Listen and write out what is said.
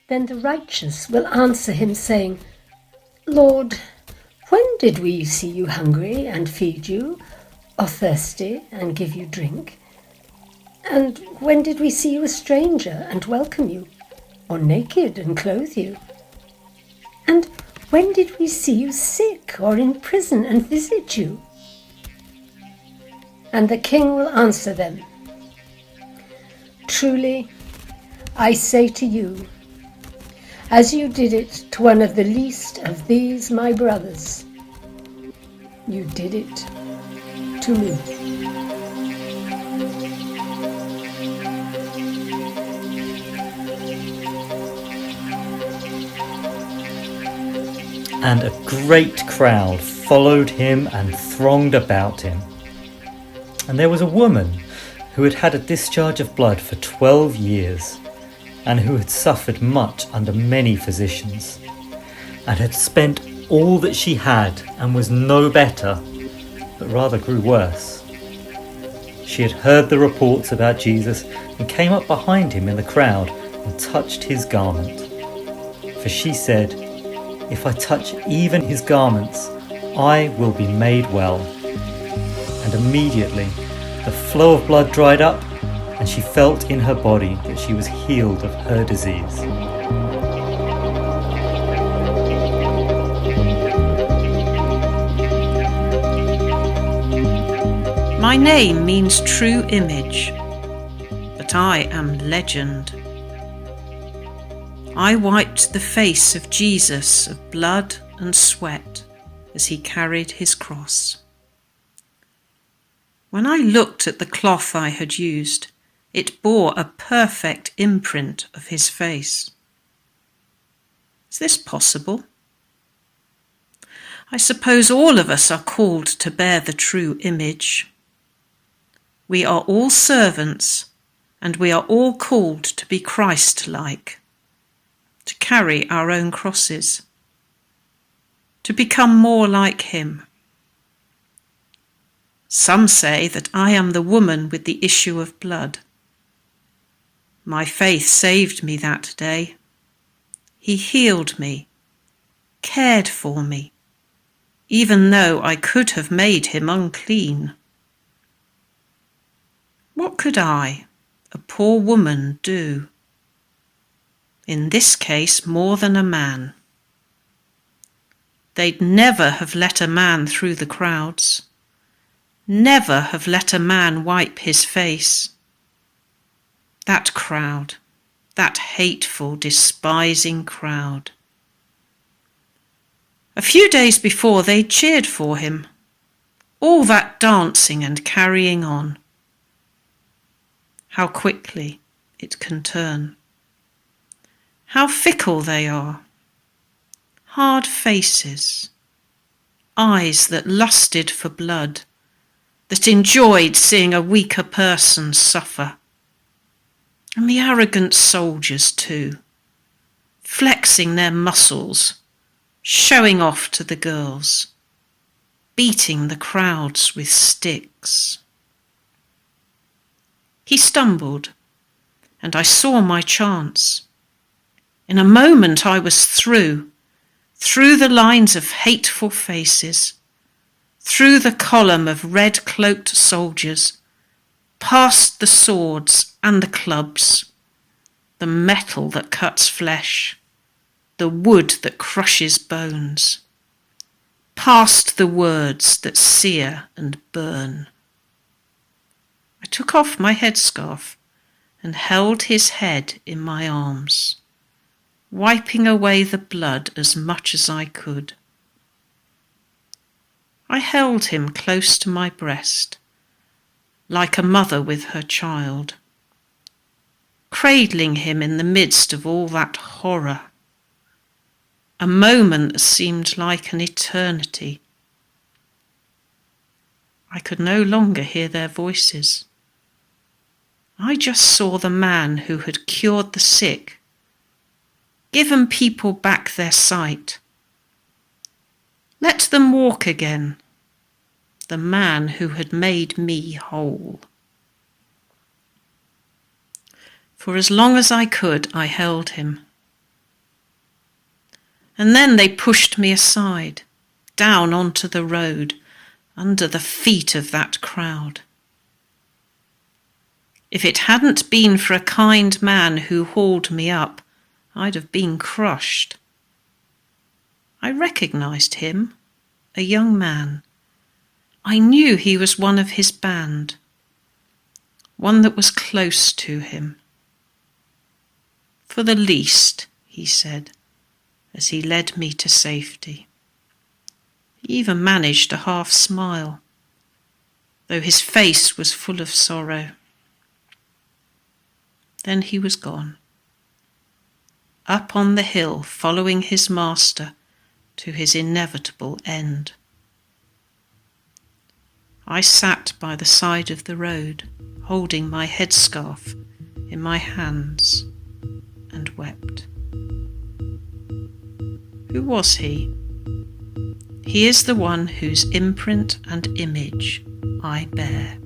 Then the righteous will answer him, saying, Lord, when did we see you hungry and feed you, or thirsty and give you drink? And when did we see you a stranger and welcome you, or naked and clothe you? And when did we see you sick or in prison and visit you? And the king will answer them, Truly, I say to you, as you did it to one of the least of these my brothers, you did it to me. And a great crowd followed him and thronged about him. And there was a woman who had had a discharge of blood for 12 years, and who had suffered much under many physicians, and had spent all that she had, and was no better, but rather grew worse. She had heard the reports about Jesus, and came up behind him in the crowd, and touched his garment. For she said, If I touch even his garments, I will be made well. And immediately the flow of blood dried up, and she felt in her body that she was healed of her disease. My name means true image, but I am legend. I wiped the face of Jesus of blood and sweat as he carried his cross. When I looked at the cloth I had used, it bore a perfect imprint of his face. Is this possible? I suppose all of us are called to bear the true image. We are all servants, and we are all called to be Christ-like, to carry our own crosses, to become more like him. Some say that I am the woman with the issue of blood. My faith saved me that day. He healed me, cared for me, even though I could have made him unclean. What could I, a poor woman, do? In this case, more than a man. They'd never have let a man through the crowds, never have let a man wipe his face. That crowd, that hateful, despising crowd. A few days before they cheered for him, all that dancing and carrying on. How quickly it can turn. How fickle they are. Hard faces, eyes that lusted for blood, that enjoyed seeing a weaker person suffer. And the arrogant soldiers too, flexing their muscles, showing off to the girls, beating the crowds with sticks. He stumbled, and I saw my chance. In a moment I was through the lines of hateful faces, through the column of red-cloaked soldiers, past the swords and the clubs, the metal that cuts flesh, the wood that crushes bones, past the words that sear and burn. I took off my headscarf and held his head in my arms, wiping away the blood as much as I could. I held him close to my breast, like a mother with her child, cradling him in the midst of all that horror, a moment that seemed like an eternity. I could no longer hear their voices. I just saw the man who had cured the sick, given people back their sight, let them walk again, the man who had made me whole. For as long as I could, I held him, And then they pushed me aside, down onto the road, under the feet of that crowd. If it hadn't been for a kind man who hauled me up, I'd have been crushed. I recognised him, a young man. I knew he was one of his band, one that was close to him. For the least, he said, as he led me to safety. He even managed a half smile, though his face was full of sorrow. Then he was gone, up on the hill, following his master to his inevitable end. I sat by the side of the road, holding my headscarf in my hands, and wept. Who was he? He is the one whose imprint and image I bear.